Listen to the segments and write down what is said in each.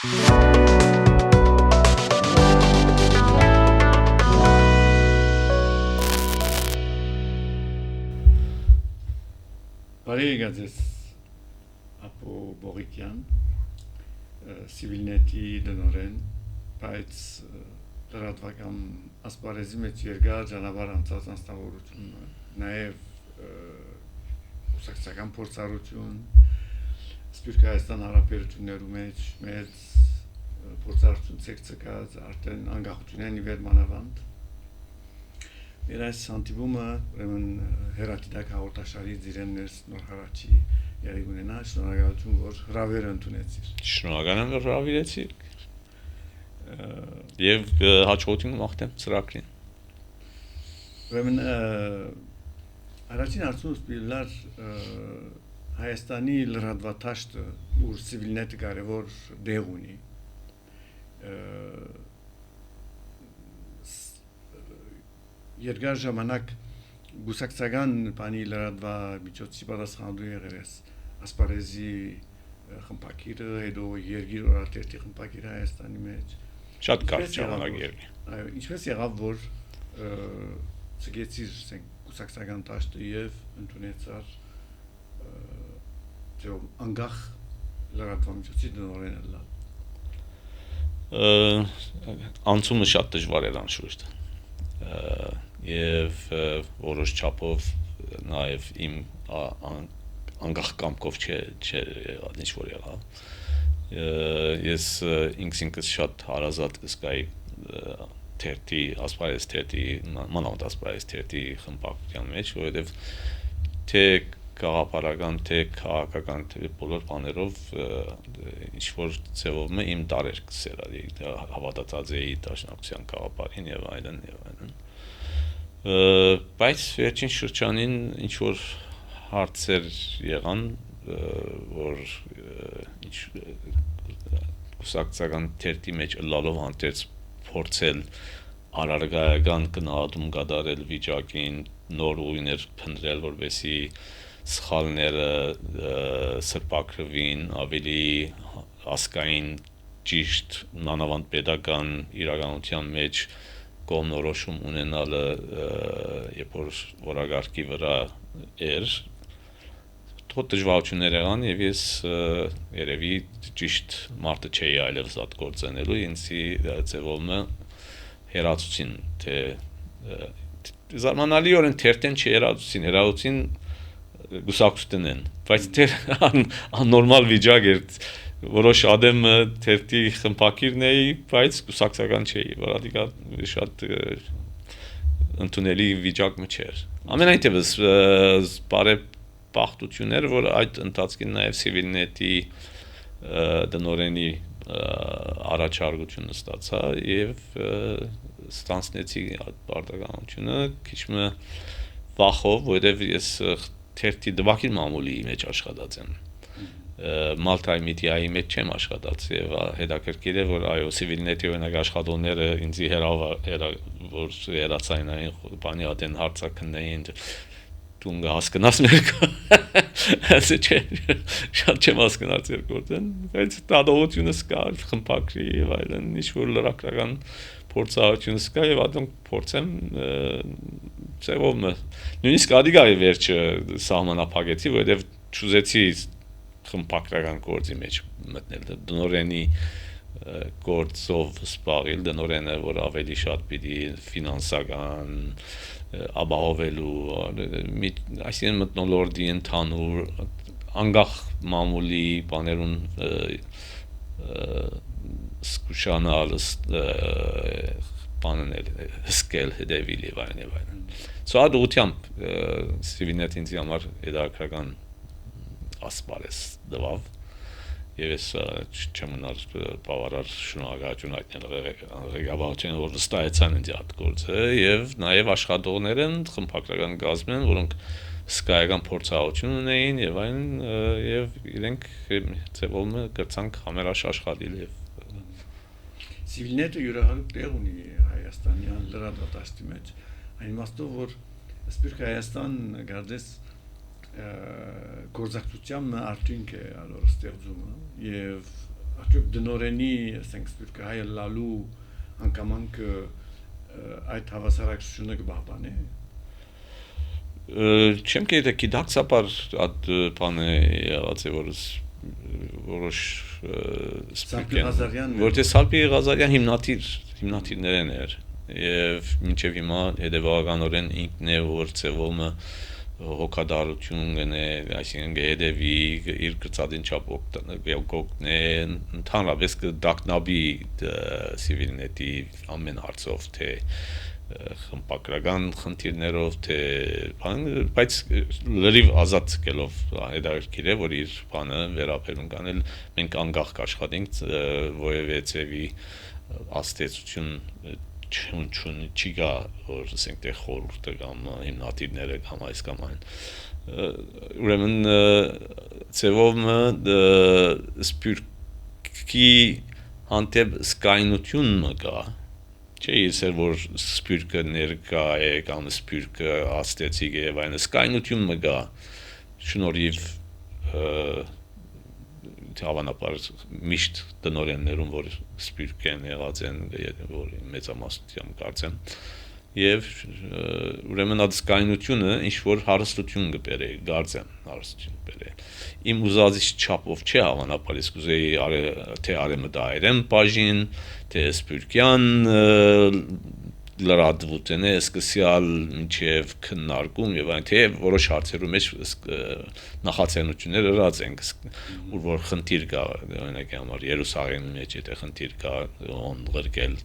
Բարի եկած ապո Բողիկյան, Սիվիլնետի դնորեն, բայց լրատվական ասպարեզի մեջ երկար ճանապարհ անցած անձնավորություն, նաև ուսակցական փորձառություն, Սփյուռք Հայաստան հարաբերություններու մեջ մեծ փորձառություն ցեկցկած, արդեն անկախությունն իվեր մանավանդ Մեր այս հանդիպումը ուրեմն հերատիդակ հաղորդաշարի ձիրեններ նոր հարաճի երեք ունենա շնորհակալություն որ հրավեր ընդունեցիր Շնորհակալ եմ որ հրավիրեցիք եւ հաջողություն մաղթեմ ծրագրին Ուրեմն առաջին հարցումս բիլար Հայաստանի լրատվատաշտը ուր սիվիլնետը կարևոր դեղ ունի Երկար ժամանակ գուսակցական բանի լրատվա միջոցի պատասխանատու եղել ես ասպարեզի խմբակիրը հետո երկիր օրաթերթի խմբակիրը Հայաստանի մեջ շատ կարճ ժամանակ եղի այո ինչպես եղավ որ ցգեցիր գուսակցական դաշտը եւ ընդունեցար ձեւ անգախ լրատվա միջոցի դնորեն անցումը շատ դժվար էր անշուշտ եւ որոշ չափով նաեւ իմ անգախ կամքով չէ ինչ որ եղավ ես ինքս շատ հարազատ կսկայի թերթի ասպարեզ թերթի մանավանդ ասպարեզ թերթի խմբակցության մեջ որովհետեւ թե քաղաքական թե քաղաքական թե բոլոր բաներով ինչ որ ձևով իմ տարեր կսեր հավատացած էի դաշնակցության քաղաքին եւ այլն բայց վերջին շրջանին ինչ որ հարցեր եղան որ ինչ կուսակցական թերթի մեջ լալով հանդերձ փորձել արարգայական գնահատում կատարել վիճակին նոր ուղիներ փնտրել որովհետեւ սխալները սրբակրվին ավելի ասկային ճիշտ մանավանդ pedagogan իրականության մեջ կողմնորոշում ունենալը երբ որ որակարգի վրա էր թող դժվարություններ եղան եւ ես երևի ճիշտ մարդը չէի այլևս այդ գործենելու ինձի ձևովը հերացուցին թե զարմանալիորեն թերթեն չհերացուցին գուսակցությունն են բայց դեր աննորմալ վիճակ էր որոշ ադեմը թերթի խմբակիրն էի բայց գուսակցական չէի որադիկա շատ ընդունելի վիճակը չէր ամենայն դեպս բարեբախտություններ որ այդ ընթացքին նաեւ Սիվիլնետի դնորենի առաջարկությունը ստացա եւ ստանցնեցի այդ բարդականությունը քիչ մը վախով որովհետեւ ես թերթի դվակին մամուլի մեջ աշխատած եմ Malta Media-ի մեջ չեմ աշխատած եւ հետաքրքիր է որ այո Սիվիլնետի օրինակ աշխատողները ինձ որ երացայինային բանի ադեն հարցակնային դու հասկանաս մեր ասե չէ շատ չեմ հասկանալ ձեր գործն բայց դատողությունս կա խմբակրի եւ այլն ինչ որ լրագրական փորձառությունս կա եւ ադոնք փորձեմ ծեվով նույնիսկ ադիգա վերջը սահմանափակեցի որովհետեւ ճուզեցի խմբակրական գործի մեջ մտնել դնորենի գործով սպառել դնորենը որ ավելի շատ պիտի ֆինանսական ապահովելու այսինքն մտնոլորտի ընդհանուր անգախ մամուլի բաներուն սկուշանալ բանել սկել հետևիլ եւ այլն սա դուտյամբ Սիվիլնետին համար հետաքրքրական ասպարես դվավ եւ ես չմնար բավարար շնորհակալություն այդնել ղեկավարությանը որ վստահեցան ինձ այդ գործը եւ նաեւ աշխատողներն խմբակրական գազմեն որոնք սկայական փորձառություն ունեին եւ այլն եւ իրենք ծեվում գցանք համերաշ աշխատել եւ Սիվիլնետը յուրահատուկ տեղ ունի Հայաստանյան լրատվատաշտի մեջ այն իմաստով որ Սփյուռք Հայաստան գարդես գործակցության արդյունք է ալոր ստեղծումը եւ արդյոք դնորենի, ասենք սպիրկը հայը լալու հանգամանքը այդ հավասարակցությունը կբահբանի։ Չեմ գիտե գիտակցաբար այդ բանը եղած է որ որոշ Սալպի-Ղազարյանն որտե Սալպի-Ղազարյան հիմնադիրներն էր եւ մինչեւ հիմա հետեւականորեն ինքն է որ ծևոմը հոգադարություն գնե, այսինքն գեդեվի իր գծածին չափ գողնե ընդհանրապես կդակնաբի սիվիլնետի ամեն հարցով թե խմբագրական խնդիրներով թե բայց լրիվ ազատ կելով հետաքրքիր է որ իր բանը վերապերում կանել մենք անկախ կաշխատենք որևէ ծևի աստեցություն չի գա որ ասենք թե խորհուրդը կամ հիմնադիրները կամ այս կամ այն ուրեմն ծևոմը սպիրկի հանդեպ սկայնություն մգա չէ իսեր որ սպիրկը ներկա է կամ սպիրկը աստեցիկ է եւ այն սկայնություն մգա շնորհիվ հավանաբար միշտ տնօրեններում որ սպիրկեն եղած են որ մեծամասնությամբ կարծեմ եւ ուրեմն այդ սկայնությունը ինչ որ հարստություն կբերե գարձեմ հարստություն կբերե իմ ուզածի չափով չէ հավանաբար իսկ ուզեի թե արեմդայրեմ բաժին թե սպիրկյան լրատվութենե սկսյալ մինչև քննարկում եւ այն թե որոշ հարցերում մեջ նախաձեռնություններ ըրած են ուր որ խնդիր կա օրինակ համար Երուսաղեմի մեջ եթե խնդիր կա ոնղրկել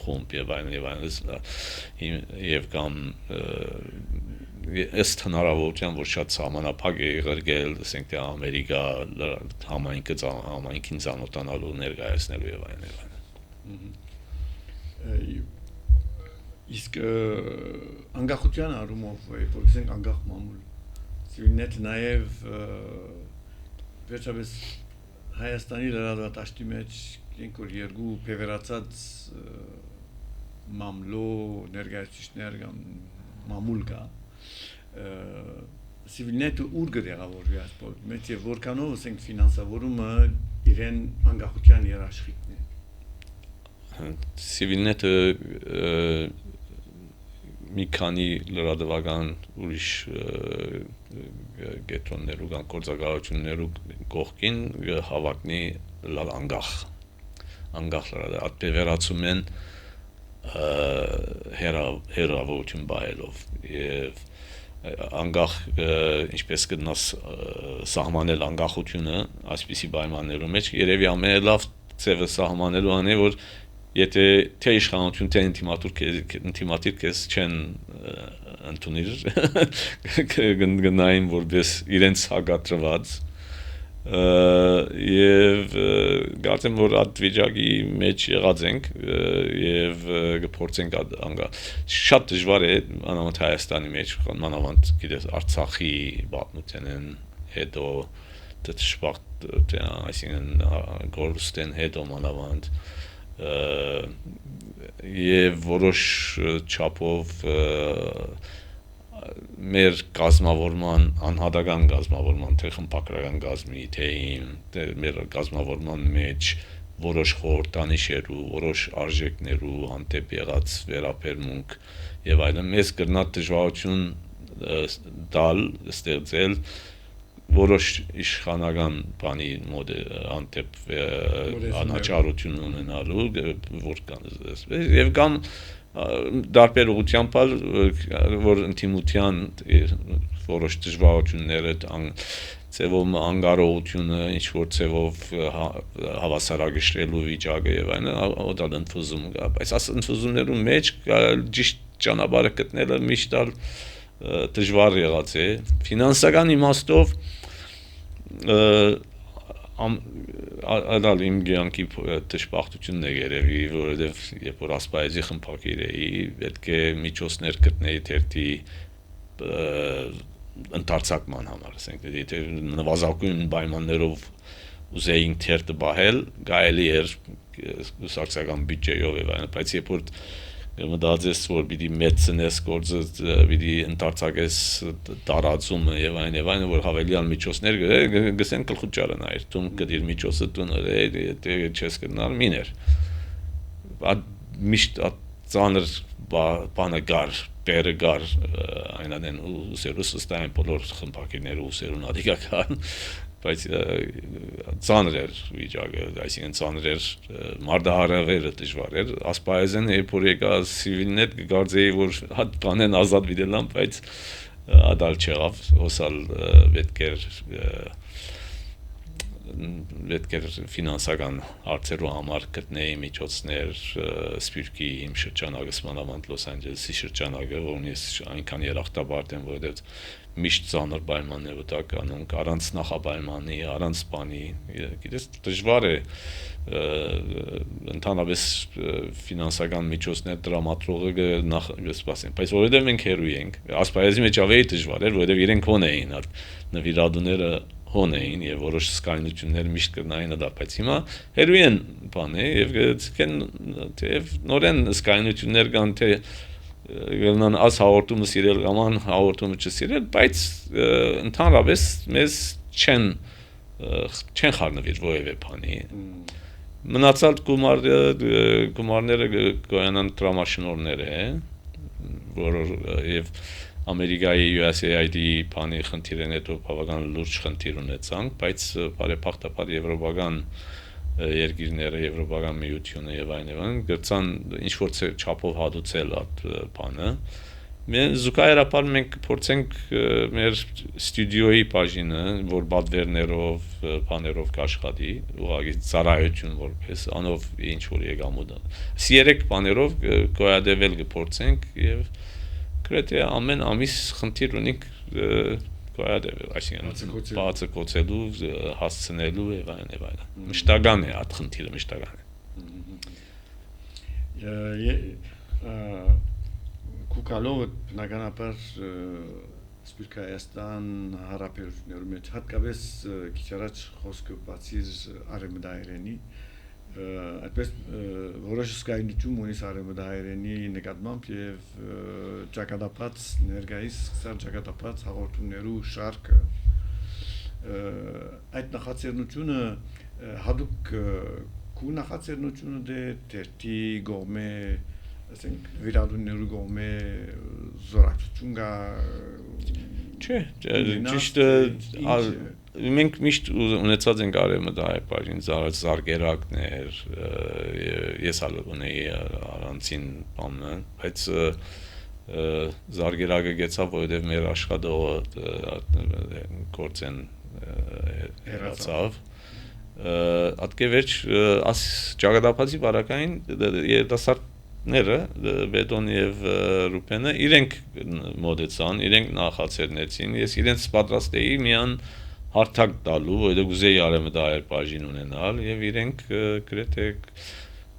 խումբ եւ այն եւ կամ ըստ հնարավորության որ շատ սահմանափակ է ղրկել ասենք թե Ամերիկա համայնքին ծանոթանալու ներկայացնելու եւ այն իսկ անկախության առումով որ ասենք անկախ մամուլ սիվիլնետը նաև վերջապես Հայաստանի լրատվատաշտի մեջ ինք որ երկու փեվերացած մամլո ներկայացուցիչներ կամ մամուլ կա սիվիլնետը ուր կդեղավորվի ասպոտ մեծ եւ որքանով ասենք ֆինանսավորումը իրեն անկախության երաշխիքն է սիվիլնետը մի քանի լրատվական ուրիշ գետրոններու կամ գործակալություններու կողքին հավակնի անկախ լրատվ վերացում են հերավորություն բայելով եւ անկախ ինչպես կնաս սահմանել անկախությունը այսպիսի պայմաններում մեջ երևի ամենալավ ծևը սահմանելու անե որ եթե թե իշխանություն թե ինտիմատիր քեզ չեն ընդունիր գնային որպես իրենց հագատրված եւ գիտեմ որ այդ վիճակի մեջ եղած ենք եւ գործենք շատ դժվար է անամոթ Հայաստանի մեջ մանավանդ գիտես Արցախի պատմութենեն հետո դժբախտ այսինքն գորստեն հետո մանավանդ եւ որոշ չափով մեր կազմավորման անհատական կազմավորման թե խմբագրական կազմի թե մեր կազմավորման մեջ որոշ խորհրդանիշերու որոշ արժեքներու հանդեպ եղած վերաբերմունք եւ այլն մեզ կրնա դժվարություն տալ ստեղծել որոշ իշխանական բանի մոդը անտեպ անաչառություն ունենալու որ կան եւ կամ դարբեր ուղղությամբ որ ինտիմության որոշ դժվարությունները ծևով անգարողությունը ինչ որ ծևով հավասարակշռելու վիճակը եւ այլն օդալ ընդուզում կա բայց այս ընդուզումներու մեջ ճիշտ ճանապարհը գտնելը միշտ դժվար եղած է ֆինանսական իմաստով ադալ իմ գյանքի դժբախտությունն է երևի որովհետև երբ որ ասպայեզի խմբակիր էի պետք է միջոցներ գտնեի թերթի ընդարձակման համար ասենք եթե նվազագույն պայմաններով ուզեինք թերթը բահել գայելի էր սոցիալական բյուջեով եւ այլն բայց երբ որ մտածես որ պիտի մեծնես գործը պիտի ընդարձակես տարածումը եւ այն որ հավելյալ միջոցներ գսեն գլխուց ճարանայր դու գդիր միջոցը դու չես կնալ միներ միշտ ծանր բանը գար բերը գար այնանեն ուսերուս ստային բոլոր խմբակիրները ուսերուն ադիգական բայց ծանր էր վիճակը, այսինքն ծանր էր մարդահարավերը դժվար էր, ասպայազեն երբ որ եկա սիվիլներ կգարձեի որ հատ բանեն ազատ վիդելան, բայց ադալ չեղավ, հոսալ պետք էր ֆինանսական հարցերու համար գտնեի միջոցներ Սպիրկի իմ շրջանակը մանավանդ Լոս Անջելեսի շրջանակը, որն ես այնքան երախտապարտ եմ, որովհետև միշտ ծանր պայմաններ ուտակ անում, առանց նախապայմանի, առանց բանի, գիտես դժվար է ընդհանրապես ֆինանսական միջոցներ դրամատրողը սպասեն, բայց որովհետև մենք հերոյ ենք, ասպայազի մեջ ավելի դժվար էր, որովհետև իրենք հոն էին, նվիրատուները հոն էին եւ որոշ սկայնություններ միշտ կնային դա, բայց հիմա հերոյ են բան է եւ նորեն սկայնություններ կան թե գնան աս հաղորդումը սիրել կամ հաղորդումը չսիրել, բայց ընդհանրապես մեզ չեն խառնվիր որևէ բանի մնացած գումարները գոյանան տրամաշնորհները որ եւ Ամերիկայի USAID բանի խնդիրն հետո բավական լուրջ խնդիր ունեցանք, բայց բարեփոխտապար եվրոպական երկիրները, եվրոպական միությունը եւ այլն գրցան ինչ որ չափով հատուցել այդ բանը։ Մենք զուգահեռաբար մենք փորձենք մեր ստուդիոյի բաժինը, որ բادرներով, բաներով կաշխատի, ուղղակի ծառայություն որպես անով ինչ որ եկամուտ։ Երեք բաներով գոյատևել կփորձենք եւ գրեթե ամեն ամիս խնդիր ունենք գոյատևել, այսինքն բացը կոչելու, հասցնելու եւ այլն։ Մշտական է այդ խնդիրը, մշտական է։ Կուկալովը բնականաբար Սպիրկայաստան հարաբերություններում մեջ հատկապես քիչ առաջ խոսքը բացիր արևմտահայերենի այդպես որոշ սկայնություն ունի արևմտահայերենի նկատմամբ եւ ճակատապած ներկայիս ճակատապած հաղորդումներու շարքը այդ նախաձեռնությունը հadoop կու նախաձեռնությունը դերտի գոմե ասենք վիրադուններու գոմե զորակցություն կա չէ ճիշտ մենք միշտ ունեցած ենք արևմտահայ բաժին զարգերակներ ես ալ ունեի առանցին բանը բայց զարգերակը գեցավ որովհետև մեր աշխատողը գործեն հեռացավ ատկե վերջ աս ճակատապացի բարակային երիտասարդ ները Բետոն եւ Ռուպենը իրենք մոդեցան, իրենք նախաձեռնեցին, ես իրենց պատրաստ էի միան հարթակ տալու, որովհետեւ գուզեի արևմտահայ բաժին ունենալ եւ իրենք գրեթե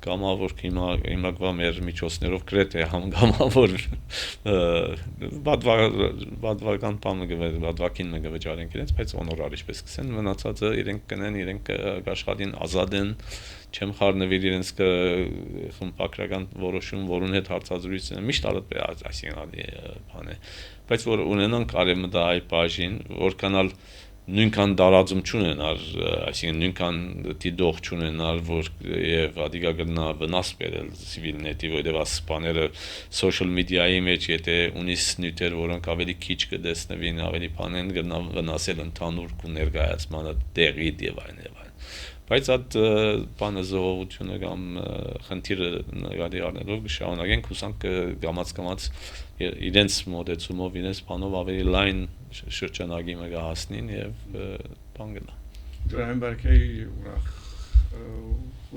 կամավոր հիմնակվա մեր միջոցներով գրեթե համգամավոր բադվական բադվակին մգվճարենք իրենց, բայց օնորար ինչպես կսեն, մնացածը իրենք կնեն, իրենք աշխատին ազատեն չեմ խառնվիր իրենց խմբակրական որոշում, որուն հետ հարցազրույցը միշտ արդ այսինքն բան է, բայց որ ունենանք արևմտահայ բաժին, որքանալ նույնքան դարածում չունենար, այսինքն նույնքան դիդող չունենար, որ եւ ադիգա գնա վնաս բերել սիվիլնետի, որովհետեւ ասպաները social media-ի մեջ եթե ունիս նյութեր, որոնք ավելի քիչ կդեսնվին, ավելի բանեն գնա վնասել ընդհանուր ու ներկայացմանը տեղի եւ այլն։ Բայց այդ բանը զողողությունը կամ խնդիրը նկատի առնելով շարունակենք հուսանք կամաց իրենց մոտեցումով, իրենց բանով ավելի լայն շրջանագի մը հասնին եւ բան գնա։ Դրան բարկեի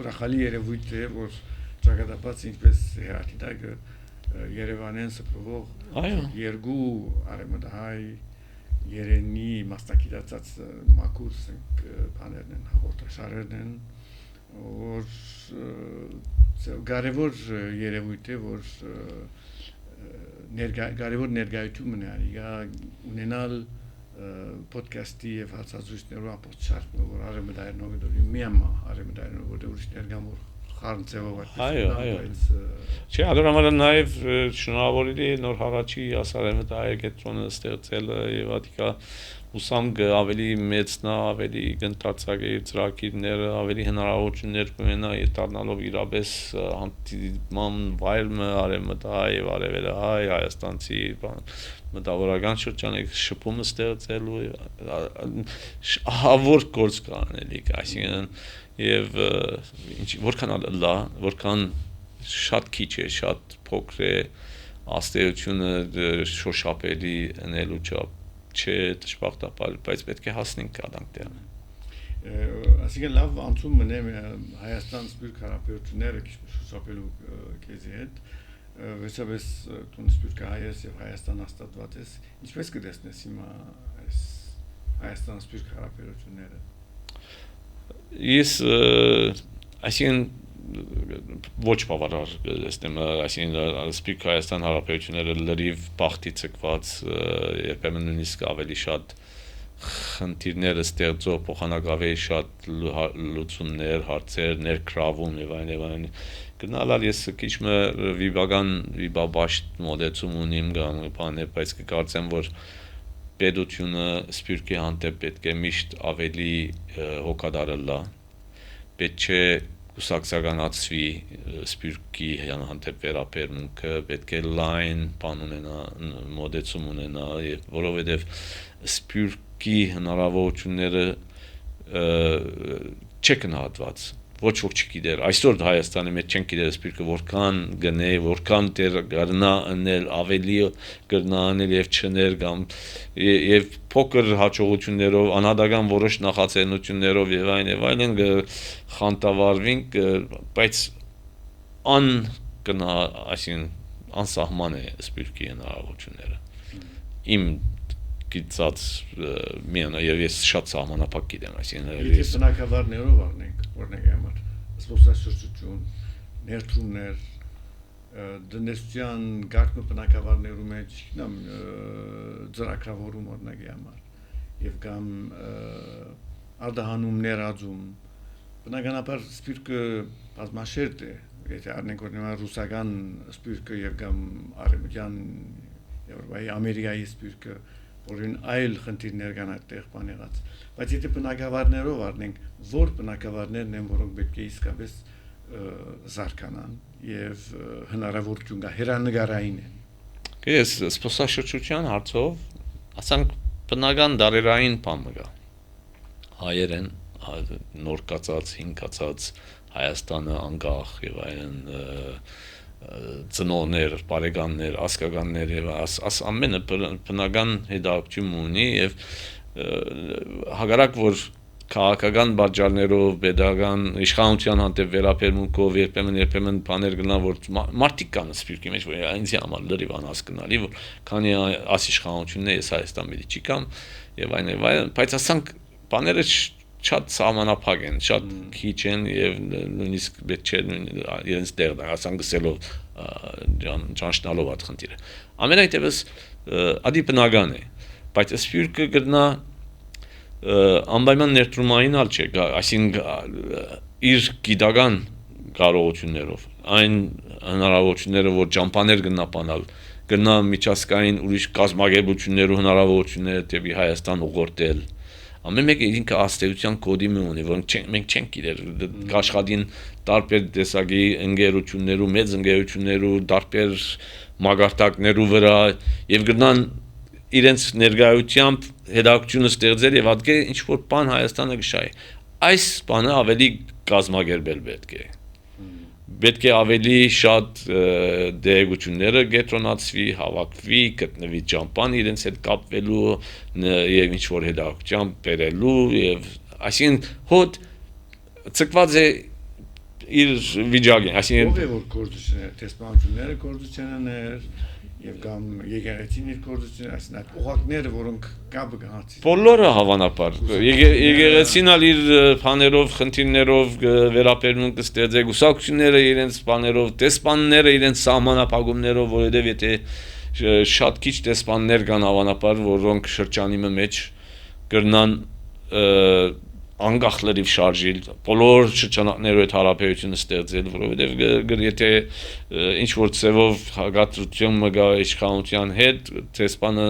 ուրախալի երևույթ է, որ ճակատապած ինչպես հերթիդակը Երևանեն սփռող երկու արևմտահայ Երենի մասնակցած մակուս բաներն են հաղորդաշարերն են որ կարևոր երևույթ է որ կարևոր ներկայություն ունենալ պոդքասթի եւ հարցազրույցներով ապոստարտ որ արևմտայրնով դուրի միամա արևմտայրնով որ ուրիշ ներկամոր խառնցեով այո Չէ, ಅದರ համար նաև շնորհավորելի նոր հարաճի ասարեմը դա կենտրոնը ստեղծելը եւ ադիկա ուսամ ավելի մեծնա, ավելի գնտածագի ծրագիրները, ավելի հնարավորություններ կունենա դառնալով իրապես հանդիպման վայրը արևմտա եւ արևելը Հայաստանցի մտավորական շրջանի շփումը ստեղծելու հավոր գործ կանելիք, այսինքն եւ որքան լա, որքան շատ քիչ է, շատ փոքր է աստեյությունը շոշափելի անելու չափ չէ դժբախտաբար, բայց պետք է հասնենք ադանք դեռ։ Այսինքն լավ անցում մնե Հայաստան սպիրտ հարաբերությունները քիչ շոշափելու քեզի հետ, վերջապես դու սպիրտ հայես եւ Հայաստան հաստատված ես, ինչպես կտեսնես հիմա այս Հայաստան սպիրտ հարաբերությունները։ Ես այսինքն ոչ բավարար տեսնեմ, այսինքն սպիրտ Հայաստան հարաբերությունները լրիվ բախտի ցկված երբեմն նույնիսկ ավելի շատ խնդիրներ ստեղծող փոխանակավեի շատ լուծումներ, հարցեր ներգրավում եւ այլն գնալալ ես քիչ վիբաբաշտ մոդեցում ունիմ բանը, բայց կկարծեմ որ պետությունը սպիրտի հանդեպ պետք է միշտ ավելի հոգադար լա, պետք չէ կուսակցականացվի սպիրտի հանդեպ վերաբերմունքը, պետք է լայն բան ունենա, մոդեցում ունենա, որովհետև սպիրտի հնարավորությունները չկնահատված, ոչ ոք չգիտեր, այսօր Հայաստանի մեջ չեն գիտեր սպիրտը որքան գնե, որքան դեր գարնա անել, ավելի գարնա անել եւ չներ կամ եւ փոքր հաջողություններով, անհատական որոշ նախաձեռնություններով եւ այլն խանտավարվինք, բայց այսինքն անսահման է սպիրտի հնարավորությունները։ Իմ գիտած միանա եւ ես շատ սահմանափակ գիտեմ, այսինքն Եթե բնակավարներով առնենք, օրինակ համար, զբոսաշրջություն, ներդրումներ, դնեսության գաղտնի բնակավարներու մեջ, ծրագրավորում օրինակի համար, եւ կամ արտահանումներ ածում, բնականաբար սպիրտը բազմաշերտ է, եթե առնենք օրինակ ռուսական սպիրտը եւ կամ արևմտյան Եվրոպայի Ամերիկայի սպիրտը որին այլ խնդիրներ կան այդտեղ բան եղած, բայց եթե բնակավարներով առնենք, որ բնակավարներն են, որոնք պետք է իսկապես զարգանան եւ հնարավորություն կա հերանեկարային են։ Ես զբոսաշրջության հարցով, ասենք բնական դարերային բան կա։ Հայերեն, նոր կացած, հին կացած Հայաստանը անկախ եւ այլն ծնողներ, բարեկամներ, ասկականներ եւ ամենը բնական հետաքրքրություն ունի եւ հակառակ որ քաղաքական պատճառներով, pedagogan իշխանության հանդեպ վերաբերմունքով երբեմն բաներ գնա որ մարդիկ կան սպիրտի մեջ որ ինձ համար լրիվ անհասկանալի որ քանի ասիշխանությունն է ես Հայաստան մի չի կամ եւ այլն, բայց ասանք բաները շատ սահմանափակ են, շատ քիչ են եւ նույնիսկ պետք չէ իրենց տեղն ասանք գսելով ճանչնալով այդ խնդիրը։ Ամենայնտեղս ադի բնական է, բայց սպիրտը գտնա անպայման ներդրումային ալ չէ, այսինքն իր գիտական կարողություններով, այն հնարավորությունները, որ ճամփաներ գտնա բանալ, գտնա միջազգային ուրիշ կազմակերպություններու հնարավորությունները դեպի Հայաստան ուղղորդել։ Ամեն մեկը ինքը աստեյության կոդի ունի, որոնք մենք չենք գիտեր, աշխատին տարբեր տեսակի ընկերություններու, մեծ ընկերություններու, տարբեր մագարտակներու վրա եւ գտնան իրենց ներկայությամբ հետաքրությունը ստեղծել եւ ադգե ինչ որ բան Հայաստանը գշայ։ Այս բանը ավելի կազմակերպել պետք է ավելի շատ դերակցությունները գետրոնացվի, հավաքվի, գտնվի ճամփան իրենց հետ կապվելու եւ ինչ որ հետաքրքրությամբ բերելու եւ այսինքն հոտ ցկված է իր վիճակին, այսինքն ով է որ գործությունները, տեսփանությունները գործություններ եւ կամ եկեղեցին իր գործությունները, այսինքն օղակները, որոնք կապը գացի։ Բոլորը հավանաբար եկեղեցին ալ իր բաներով, խնդիրներով վերաբերմունք կստեղծի, գուսակցությունները իրենց բաներով, տեսփանները իրենց սահմանափակումներով, որովհետեւ եթե շատ քիչ տեսփաններ կան հավանաբար, որոնք շրջանի մեջ կրնան անկախ լրիվ շարժիլ, բոլոր շրջանակներով այդ հարաբերությունը ստեղծել, որովհետև եթե ինչ որ ծևով հագատրություն մգա իշխանության հետ, դեսպանը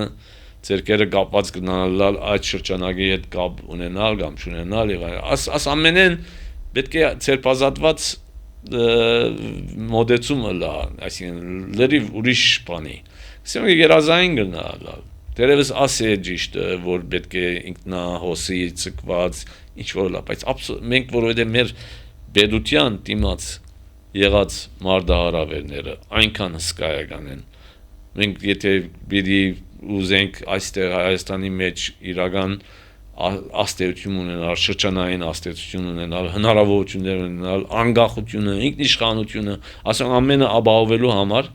ձերքերը կապված գնալ այդ շրջանակի հետ կապ ունենալ կամ չունենալ եւ այս ամենեն պետք է ցերպազատված մոդեցումը լա, այսինքն լրիվ ուրիշ բանի։ Ասեմ երազային գնալ, դերևս ասե ճիշտ որ պետք է ինքնահոսի ցկված ինչ որ լա, բայց մենք որովհետեւ մեր բեդության դիմաց եղած մարդահարավերները այնքան հսկայական են։ Մենք եթե պիտի ուզենք այստեղ Հայաստանի մեջ իրական աստեցություն ունենալ, շրջանային աստեցություն ունենալ, հնարավորություններ ունենալ, անկախությունը, ինքնիշխանությունը, ասենք ամենը ապահովելու համար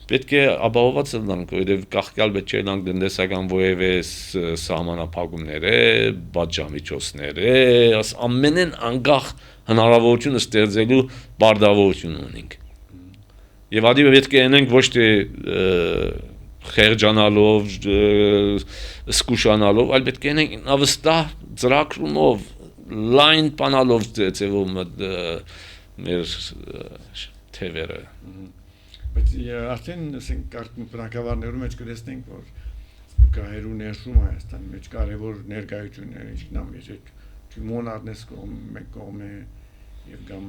պետք է ապահովված լինենք, որովհետև կախյալ պետք չէ լինենք տնտեսական որևէ սահմանափակումներ, պատժամիջոցներ, աս ամենեն անկախ հնարավորությունը ստեղծելու բարդավորություն ունենք։ Եվ ադի պետք է անենք ոչ թե խերջանալով, սկուշանալով, այլ պետք է անենք ինքնավստահ ծրագրումով, լայն բանալով ձևով մեր թևերը։ Բայց արդեն ասենք բնակավարներում մեջ կտեսնենք, որ գահերու ներշում Հայաստանի մեջ կարևոր ներկայություններ ինչքան մեջ մոնարնես մեկ կողմ է եւ կամ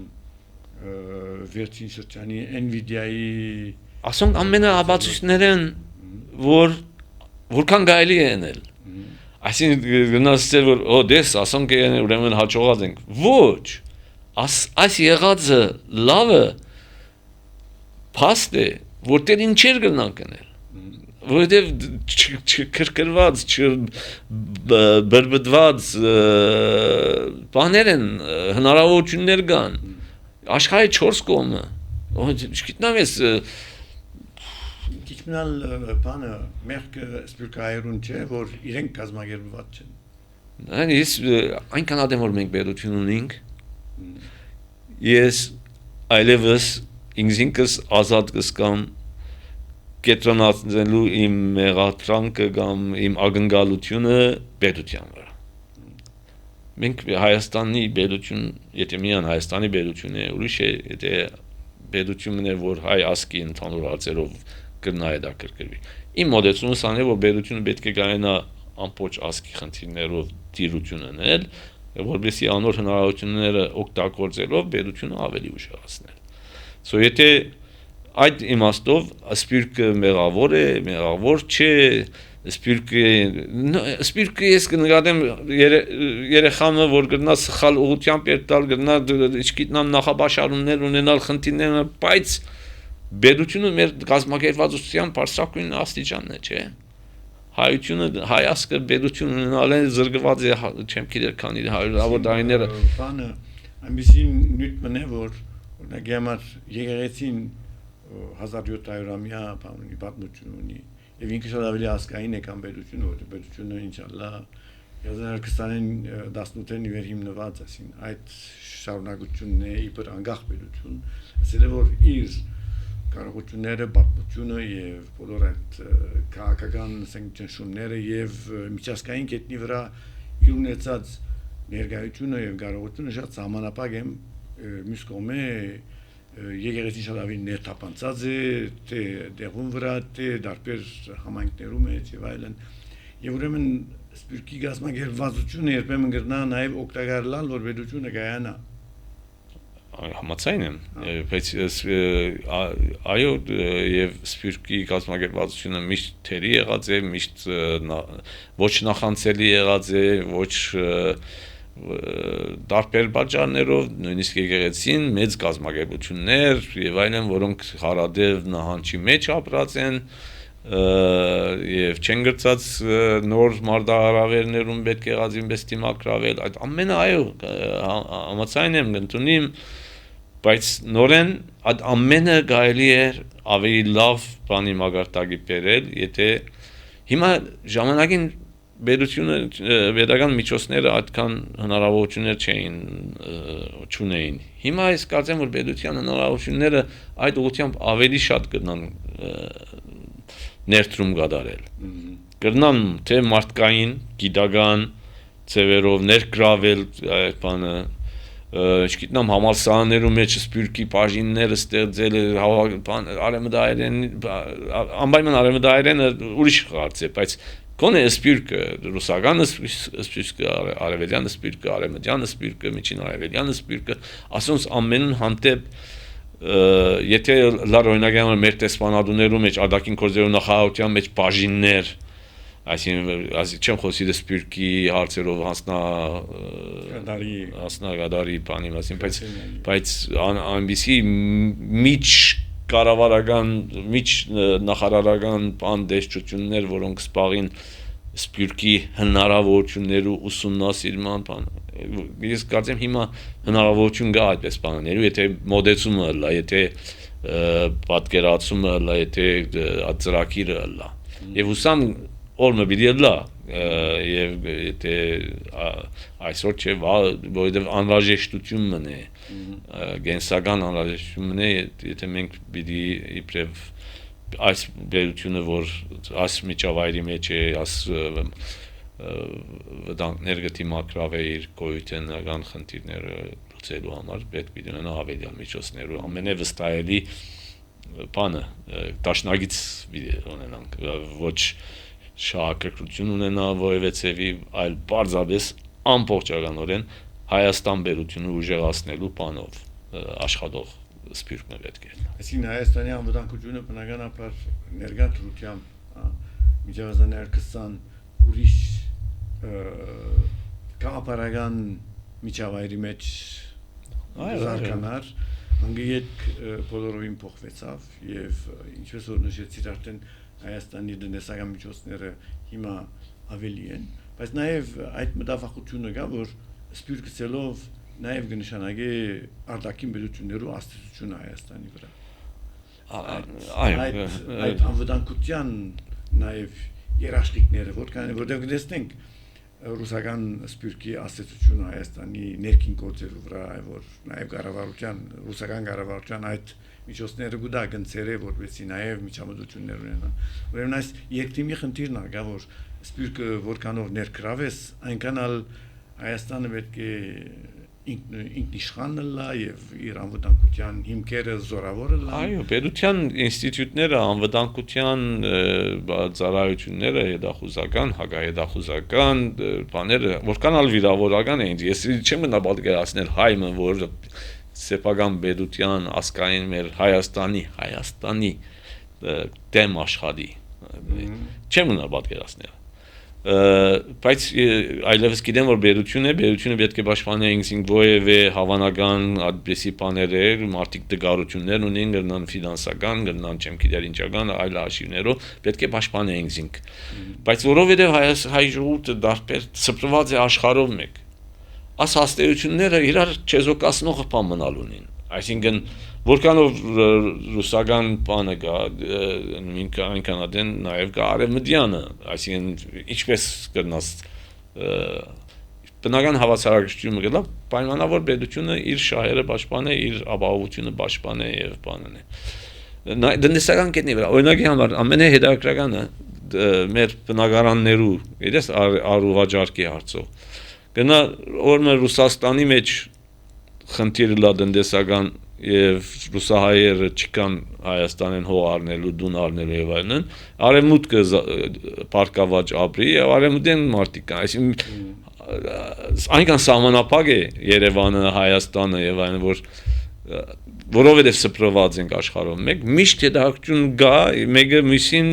վերջին շրջանի Nvidia-ի ասոնք ամենաաբացույցներն որքան կարելի է անել։ Այսինքն գնացել որ դես ասոնք են ուրեմն հաջողած ենք։ Ոչ։ Այս եղածը լավը փաստ է, որտեղ ինչեր գնանք անել։ Որովհետև քրկրված, բրբդված բաներ են, հնարավորություններ կան։ Աշխարհի 4 կողմը։ Չգիտեմ ես Քիչմնալ բանը մեղքը սպիրկայերուն չէ, որ իրենք կազմակերպված չեն։ Ես այնքան ադեմ որ մենք բերություն ունենք։ Ես այլևս ինքս ազատ կսկամ կետրոնացնելու իմ մեղադրանքը կամ իմ ակնկալությունը բերության վրա։ Մենք Հայաստանի բերություն, եթե միան Հայաստանի բերություն է, ուրիշ է, եթե բերությունն է, որ հայ ասկի ընդհանուր հարցերով կնա է դա կրկրվի։ Իմ մոդեցումս ան է, որ բերությունը պետք է գանա ամբողջ ասկի խնդիրներով դիրություն անել, որովհետեւ անոր հնարավորությունները օգտագործելով բերությունը ավելի ուժեղացնել։ So եթե այդ իմաստով սպիրկը մեղավոր է, մեղավոր չէ, սպիրկը ես կնկատեմ երեխամը, որ գտնա սխալ ուղղությամբ երտալ, գտնա իշխիտնամ նախաբաշարումներ ունենալ խնդիրներ, բայց բերությունը մեր գազམ་ակերպվածության բարձրակույն աստիճանն է, չէ։ Հայությունը հայասկը բերություն ունենալ է զրկված է չեմ գիտեր քանի հարյուրավոր տարիները բանը այնպեսին նույն մնե որ օրինակ համար եկեղեցին 1700-ամյա բանունի պատմություն ունի եւ ինքը շատ ավելի ասկային է կամ բերությունը որը բերությունը ինշալլա 2020-18-ին իվեր հիմնված ասին այդ շարունակությունն է իբր անկախ բերություն ասել է որ իր կարողությունները, պատմությունը եւ բոլոր այդ քաղաքական սենքչնշումները եւ միջազգային կետնի վրա իր ունեցած ներկայությունը եւ կարողությունը շատ սահմանապակ է մյուս կողմը եկեղեցին շատ ավելի ներթափանցած է թե դեղուն վրա թե դարբեր համայնքներում է եւ այլն եւ ուրեմն սպիրկի գազམ་ակերպվածությունը երբեմն կգնա նաեւ օգտակարլալ որ բերությունը կայանա համաձայն եմ, բայց այո եւ սպիրկի գազམ་ակերպվածությունը միշտ թերի եղած է, միշտ ոչ նախանցելի եղած է, ոչ դարբեր պատճառներով, նույնիսկ եկեղեցին մեծ գազམ་ակերպություններ եւ այլն, որոնք հարադեւ նահանջի մեջ ապրած են եւ չեն գրծած նոր մարդահարավերներում պետք է եղած ինպես դիմակրավել, այդ ամենը այո համաձայն եմ ընդունիմ բայց նորեն այդ ամենը կարելի է ավելի լավ բանի մագարտակի բերել, եթե հիմա ժամանակին բերությունը պետական միջոցները այդքան հնարավորություններ չունեին։ Հիմա ես կարծեմ որ բերության հնարավորությունները այդ ուղղությամբ ավելի շատ կգնան ներդրում կատարել։ Կգնան թե մարդկային, գիտական, ծևերով ներգրավել բանը չգիտեմ համալսարաններում մեջ սպյուրքի բաժինները ստեղծել արևմտահայերեն անպայման արևմտահայերենը ուրիշ հարց է, բայց գոնե սպյուրքը ռուսական սպյուրքը արևելյան սպյուրքը արևմտյան սպյուրքը միջին արևելյան սպյուրքը ասոնց ամենն հանդեպ եթե լավ օրինակ մեր տեսփանադուներում մեջ արտաքին գործերու նախարարության մեջ բաժիններ այսինքն չեմ խոսի սպյուրքի հարցերով հանձնագետարի բանի մասին, բայց այնպիսի միջ կառավարական, միջ նախարարական բան դեշտություններ, որոնք սպաղին սպյուրքի հնարավորություններու ուսումնասիրման բան։ Ես կարծեմ հիմա հնարավորություն կա այդպես բաներու, եթե մոդեցումը լա, եթե պատկերացումը լա, եթե ծրագիրը լա։ Եվ ուսամ օրը պիտի լա եւ եթե այսօր չէ որովհետեւ անհրաժեշտություն մնե գենսական անհրաժեշտություն մնե եթե մենք պիտի իբրև այս բերությունը որ այս միջավայրի մեջ է այս վտանգներ գտիմակրավ է իր գոյութենական խնդիրները լուծելու համար պետք պիտի ունենա ավելի միջոցներով ամենավստահելի բանը դաշնագից ունենանք ոչ շահագրգռություն ունենա որևէ ցևի այլ բարձրապես ամբողջականորեն Հայաստան բերությունը ուժեղացնելու բանով աշխատող սպյուրքն պետք է։ Այսինքն Հայաստանի անվտանգությունը բնականաբար ներկա դրությամբ միջազգային 20 ուրիշ կապարական միջավայրի մեջ զարգանար անգետ բոլորովին փոխվեցավ եւ ինչպես որ նշեցիր արդեն Հայաստանի դնեսական միջոցները հիմա ավելի են, բայց նաև այդ մտավախությունը կա, որ սպյուրքցելով նաև կնշանակի արտաքին բերություններու աստեցությունը Հայաստանի վրա։ Այդ անվտանգության նաև երաշխիքները, որտեղ կտեսնենք ռուսական սպյուրքի աստեցությունը Հայաստանի ներքին գործերու վրա, որ նաև կառավարության, ռուսական կառավարության այդ միջոցները գուտա գնցերը որպեսզի նաև միջամտություններ ունենան։ Ուրեմն այս երկտիմի խնդիրն է, որ սպյուրքը որքանով ներգրավես, այնքան էլ Հայաստանը պետք է ինքնիշխան լա եւ իր անվտանգության հիմքերը զորավոր լա։ Այո, պետության ինստիտուտները անվտանգության ծառայությունները հետախուզական, հակահետախուզական բաները որքան էլ վիրավորական են, ես չեմ գնա պատկերացնել հայմը, որ սեփական պետության ասկային մեր Հայաստանի դեմ աշխատի։ Չեմ գնա պատկերացնել։ Բայց այլևս գիտեմ որ պետությունը պետք է պաշտպանի ինքնին որևէ հավանական այդպիսի բաներ մարդիկ դգարություններ ունեն գնան ֆինանսական գնան չեմ գիտեր ինչական այլ հաշիվներով պետք է պաշտպանի ինքնին բայց որովհետև հայ ժողովուրդը դարբեր սփռված է աշխարհով մեկ աս հաստատությունները իրար չեզոքացնող բան մնալ ունին այսինքն որքանով ռուսական բանը կա այնքան դեն նաև կա արևմտյանը այսինքն ինչպես կնաս բնական հավասարակշռությունը գտա պայմանավոր պետությունը իր շահերը պաշտպանե իր ապահովությունը պաշտպանե եւ բանն է դնեսական կետնի վրա օրինակի համար ամենահետաքրքրականը մեր բնակարաններու գիտես առուղաջարկի հարցով գնա օրը Ռուսաստանի մեջ խնդիրը լա դնդեսական եւ ռուսահայերը չկան Հայաստանեն հող առնելու դուն առնելու եւ այլն արևմուտքը պարկավաճ ապրի եւ արևմուտքեն մարդիկ կան այսինքն այնքան սահմանափակ է Երևանը Հայաստանը եւ այլն որ որովհետեւ սփռված ենք աշխարհով մեկ միշտ հետաքրքրություն կա մեկը մյուսին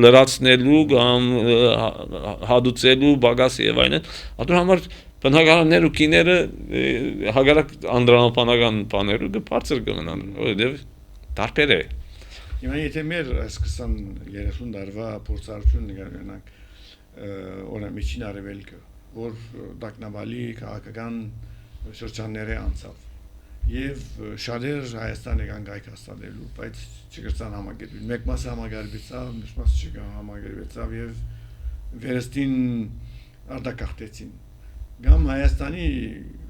լրացնելու կամ հադուցելու բագասի եւ այլն ադու համար բնականաբար կիները հագարակ անդրանապանական բաներու բարձր կմնան որովհետև տարբեր է հիմա եթե մեր այս 20-30 տարվա փորձառություն նկարենք օրինակ միջին արևելքը որ դակնաբալի քաղաքական շրջանները անցավ եւ շատեր Հայաստան եկան գայք հաստատելու բայց չկրցան համագերբել մեկ մասը համագերբեցավ մյուս մասը չհամագերբեցավ եւ վերստին արտակախտեցին Գամ Հայաստանի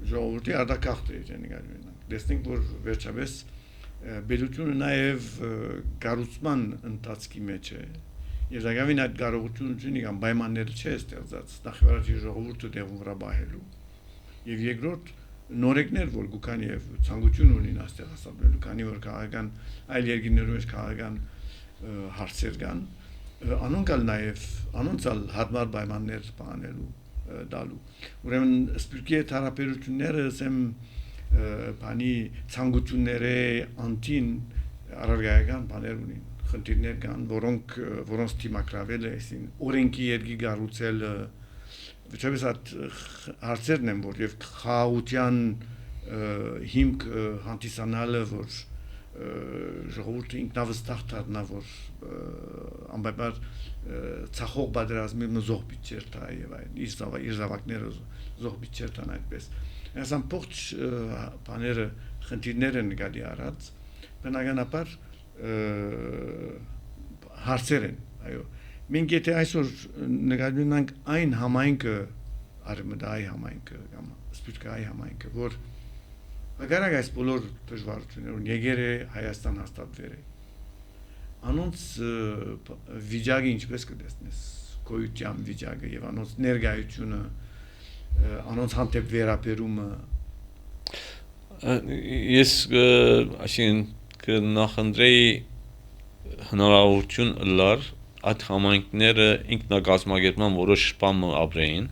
ժողովրդի արտակախտ է նկարվում։ Տեսնենք որ վերջապես պետությունը նաև կառուցման ընթացքի մեջ է Եվ դակավին այդ կարողությունը ունի կամ պայմանները չէ ստեղծած նախարարի ժողովուրդը դեղում վրա բահելու։ Եվ երկրորդ նորեկներ որ գուքան եւ ցանկություն ունին այստեղ հասնելու, քանի որ քաղաքական այլ երկրներում יש քաղաքական հարցեր կան, անոնքալ նաեւ անոնցալ հատմար պայմաններ բանելու դալու։ Ուրեմն սպիրկի հարաբերությունները ասեմ բանի ցանկությունները անտին արարգայական բաներ ունին։ Խնդիրներ կան, որոնց դիմակրավել է, այսին օրենքի երկի գառուցել Վիճակից այդ հարցերն են, որ եւ խաղաղության հիմք հանդիսանալը, որ ժողովուրդը ինքնավստահ դառնա, որ անբայբար ցախող պատերազմի մզող բիճեր տա եւ այլ իր զավակները զող բիճեր տան այդպես։ Այս ամբողջ բաները խնդիրներ են գալի առած, բնականաբար հարցեր են, այո։ Մենք եթե այսօր նկատում ենք այն համայնքը, արմդայի համայնքը կամ սպիրկայի համայնքը, որ Ագարակ այս բոլոր դժվարություններուն եկեր է Հայաստան հաստատվեր է։ Անոնց վիճակը ինչպես կտեսնես, գոյության վիճակը եւ անոնց ներկայությունը, անոնց հանդեպ վերաբերումը։ Ես այսին կնախընտրեի հնարավորություն լար այդ համայնքները ինքնակազմակերպման որոշ բան ապրեին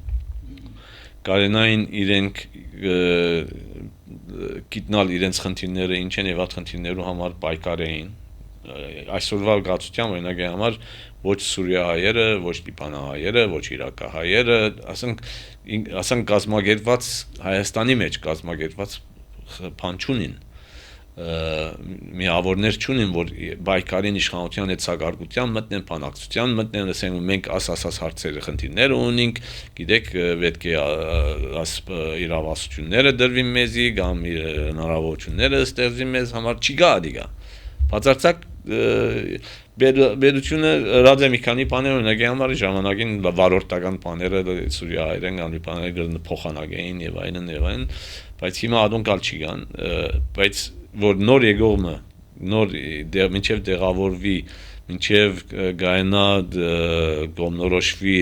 կարենային իրենք գիտնալ իրենց խնդիրները ինչ են եւ այդ խնդիրներու համար պայքարեին այսօրվա գացության օրինակի համար ոչ սուրիահայերը, ոչ լիբանանահայերը, ոչ իրաքահայերը, ասենք կազմակերպված Հայաստանի մեջ կազմակերպված բան չունին միավորներ չունին, որ բայկարին իշխանության հետ սակարկության մտնեն բանակցության, մտնեն ասենք մենք ասած հարցերը խնդիրներ ունենք, գիտեք պետք է իրավասությունները դրվի մեզի, կամ հնարավորությունները ստեղծվի մեզ համար, չի գա դիգա։ Բացարձակ բերությունը ռադիո մի քանի բաներ ունեքի համար ժամանակին վարորդական բաները սուրիահայերեն կամ լիբանանահայերը փոխանակային եւ այլն, բայց հիմա ադոնկալ չի գան, բայց որ նոր եկողը նոր մինչև դեղավորվի, մինչև գայնա գոմնորոշվի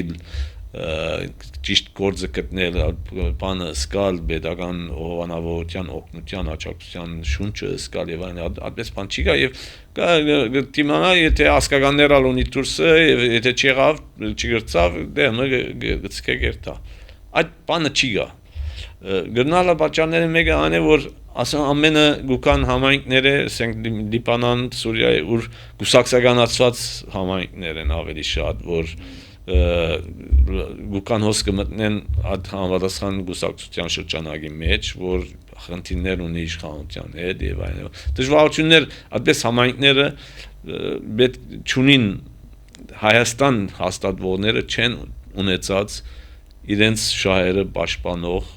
ճիշտ գործը գտնել, բանը սկալ, պետական հովանավորության, օգնության, աջակցության շունչը սկալ եւ այլն, այդպես բան չի գա եւ դիմանա եթե ասկականներ ալունի դուրսը եւ եթե չեղավ, չգրծավ, դեմը գցկերտա։ Այդ բանը չի գա։ Գնալը պատճառները մեկը ան է որ ասեն ամենը գուքան համայնքները, ասենք Լիբանան, Սուրիա, ուր գուսակցականացված համայնքներ են ավելի շատ, որ գուքան հոսքը մտնեն այդ համապատասխան գուսակցության շրջանակի մեջ, որ խնդիրներ ունի իշխանության հետ եւ այլն։ Դժվարություններ, այդպես համայնքները չունին Հայաստան հաստատվողները չեն ունեցած իրենց շահերը պաշտպանող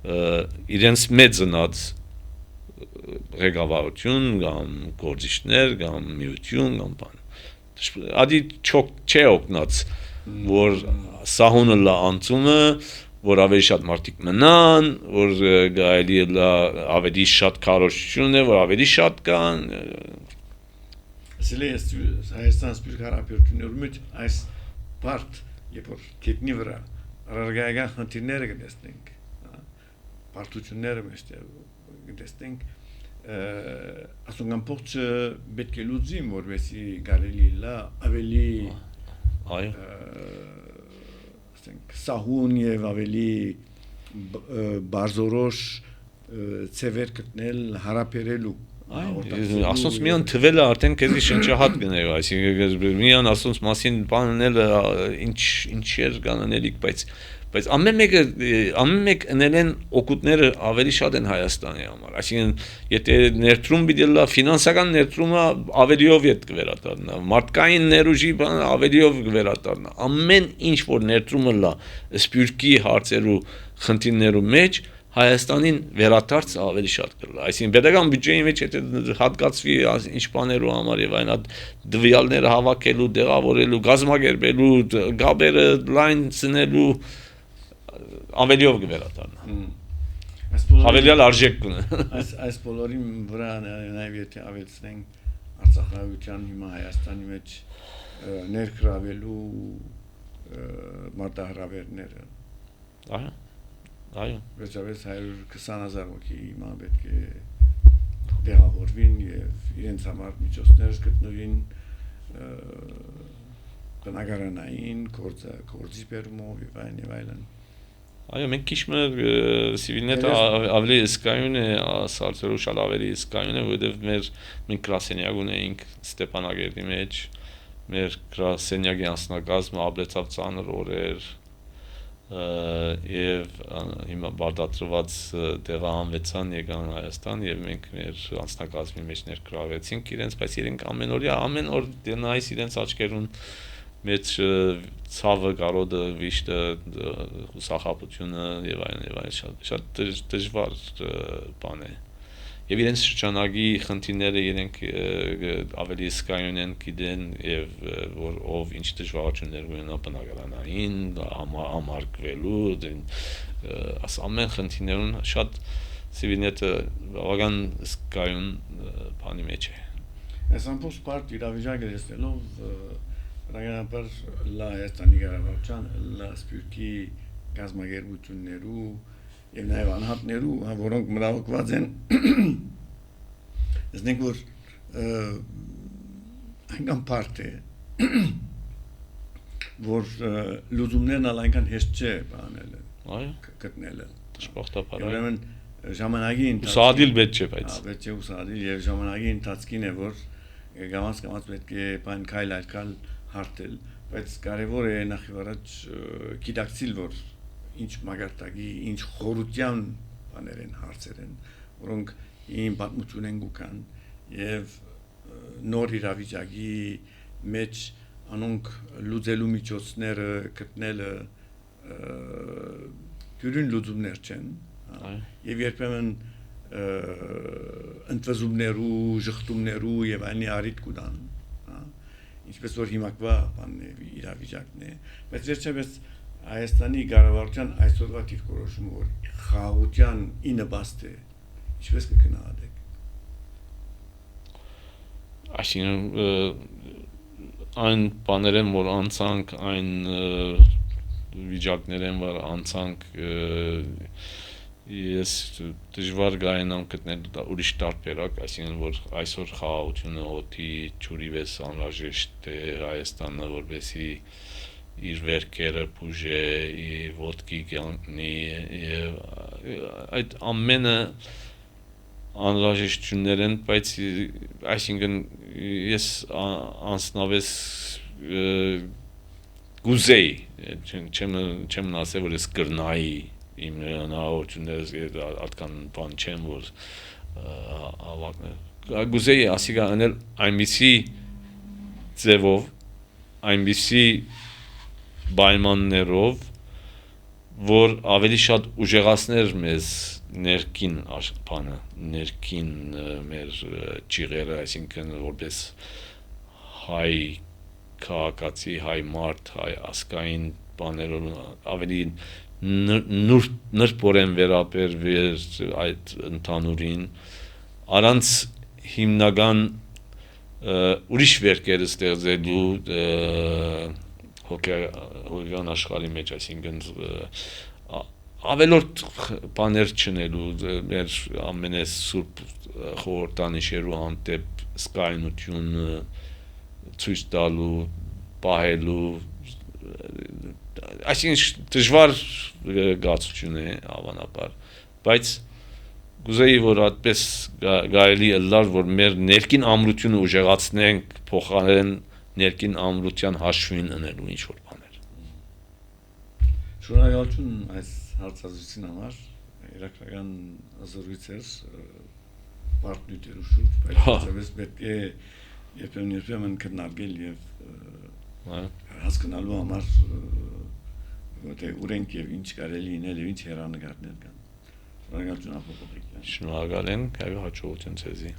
իրենց մեծնած ղեկավարություն կամ գործիչներ կամ միություն կամ բան ադի չէ օգնած որ սահունը լա անցումը որ ավելի շատ մարդիկ մնան որ գայելի լա ավելի շատ քարոշություն է որ ավելի շատ կան ասել ես Հայաստան սպիրտ հարաբերություններում մեջ այս բարդ երբ որ գետնի վրա առարգայական խնդիրները կտեսնենք բարդությունները մեջտեղ կտեսնենք ասում ամբողջ պետք է լուծին որովհետեւ գալելի լա ավելի այո ասենք սահուն եւ ավելի բարձորոշ ծևեր գտնել հարաբերելու ասոնց միան թվելը արդեն քեզի շնչահատ գներ այսինքն միան ասոնց մասին բանները ինչ էր կանանելիք բայց ամեն մեկ ընելեն օգուտները ավելի շատ են Հայաստանի համար այսինքն եթե ներդրում պիտի լա ֆինանսական ներդրումը ավելիով ետ կվերադառնա մարդկային ներուժի բանը ավելիով կվերադառնա ամեն ինչ որ ներդրումը լա սպյուրքի հարցերու խնդիրներու մեջ Հայաստանին վերադարձ ավելի շատ կլա այսինքն պետական բյուջեի մեջ եթե հատկացվի ինչ բաներու համար եւ այն դվյալները հավաքելու դեղավորելու գազམ་ակերպելու գաբերը լայն ցնելու ավելիով կվերադառնա հավելյալ արժեք կունենա այս բոլորի վրա նաև եթե ավելցնենք Արցախայության հիմա Հայաստանի մեջ ներգրավելու մարտահրավերները։ Այո։ Վերջապես 120,000 հոգի հիմա պետք է տեղավորվին եւ իրենց համար միջոցներ գտնվին բնակարանային, գործի բերումով եւ այլն։ Այո, մենք քիչ-մը սիվիլները ավելի իսկայուն է, ասարցերու շալ ավելի իսկայուն է, որովհետեւ մենք գրասենյակ ունեինք Ստեփանագերդի մեջ, մեր գրասենյակի անձնակազմը ապրեցավ ծանր օրեր եւ հիմա բարդատրված տեղահանվեցան եկան Հայաստան եւ մենք մեր անձնակազմի մեջ ներգրավեցինք իրենց, բայց իրենք ամեն օր դենայից իրենց աչքերուն մեծ ցավը, կարոդը, վիշտը, հուսախաբությունը եւ այլն շատ դժվար բան է։ Եվ իրենց շրջանագի խնդիրները իրենք ավելի իսկայուն են գիտեն եւ որ ով ինչ դժվարություններ ունենա բնակարանային, համարկվելու, աս ամեն խնդիրներուն շատ սիվիլները բավական իսկայուն բանի մեջ է։ Այս ամբողջ բարդ իրավիճակը տեսնելով Ռագանապար լա Հայաստանի Ղարաբաղյան լա սպյուրքի գազագերբություններու եւ նաեւ անհատներու, որոնք մտահոգված են ասենք որ այնքան բարդ է որ լուծումներն այնքան հեշտ չէ բանելը, այո, գտնելը։ Դժբախտաբար։ Ուրեմն ժամանակի ընթացքում ուսադիլ պետք չէ, բայց պետք է ուսադիլ եւ ժամանակի ընթացքին է որ գամած պետք է բան քայլ հարթել, բայց կարևոր է նախ եւ առաջ գիտակցել որ ինչ մագարտակի, ինչ խորության բաներ են հարցեր են, որոնք ին պատմություն են գուքան եւ նոր իրավիճակի մեջ անոնք լուծելու միջոցները գտնելը դյուրին լուծումներ չեն, եւ երբեմն ընտրզումներու, ժխտումներու եւ այլնի արիտ կուտան, ինչպես որ հիմակվա բանն է իրավիճակն է, բայց վերջապես Հայաստանի Ղարաբաղյան այսօրվա դիրքորոշումը որ խաղաղության իննբաստ է, ինչպես կգնահատեք։ Այսինքն այն բաներն որ անցանք, այն վիճակներն որ անցանք ես դժվար գայնամ գտնել ուրիշ տարբերակ, այսինքն որ այսօր խաղաղությունը օդի ջուրի վես անհրաժեշտ է Հայաստանը որպեսի իր վերքերը բուժե, իր ոտքի կյանքնի եւ այդ ամենը անհրաժեշտություններ են, բայց այսինքն ես անձնավես գուզեի չեմ ասել որ ես կրնայի իմ հնարավորությունները ատկան բան չեմ որ ավակներ գուզեի ասիկա անել այնպիսի ձևով այնպիսի պայմաններով որ ավելի շատ ուժեղացներ մեզ ներքին բանը ներքին մեր ճիղերը այսինքն որպես հայ քաղաքացի հայ մարդ հայ ասկային բաներով ավելի նրբորեն վերաբերվեր այդ ընդհանուրին առանց հիմնական ուրիշ վերքեր ստեղծելու հոգեական աշխարհի մեջ, այսինքն ավելորդ բաներ չնելու մեր ամենեսուրբ խորհրդանիշերու հանդեպ սկայնություն ցույց տալու, պահելու այսինքն դժվար գացություն է հավանաբար, բայց գուզեի որ այդպես գայելի լար որ մեր ներքին ամրությունը ուժեղացնենք փոխարեն ներքին ամրության հաշվին ընելու ինչ որ բաներ։ Շնորհակալություն այս հարցազրույցին համար, իրակական զրույց էր բարդ նյութերու շուրջ, բայց պետք է երբեմն քննարկել եւ հասկանալու համար որտեղ ուրենք եւ ինչ կարելի ինել եւ ինչ հերանեկարներ կան։ Շնորհակալություն ապօրինի։ Շնորհակալ եմ, հաջողություն ցեզի։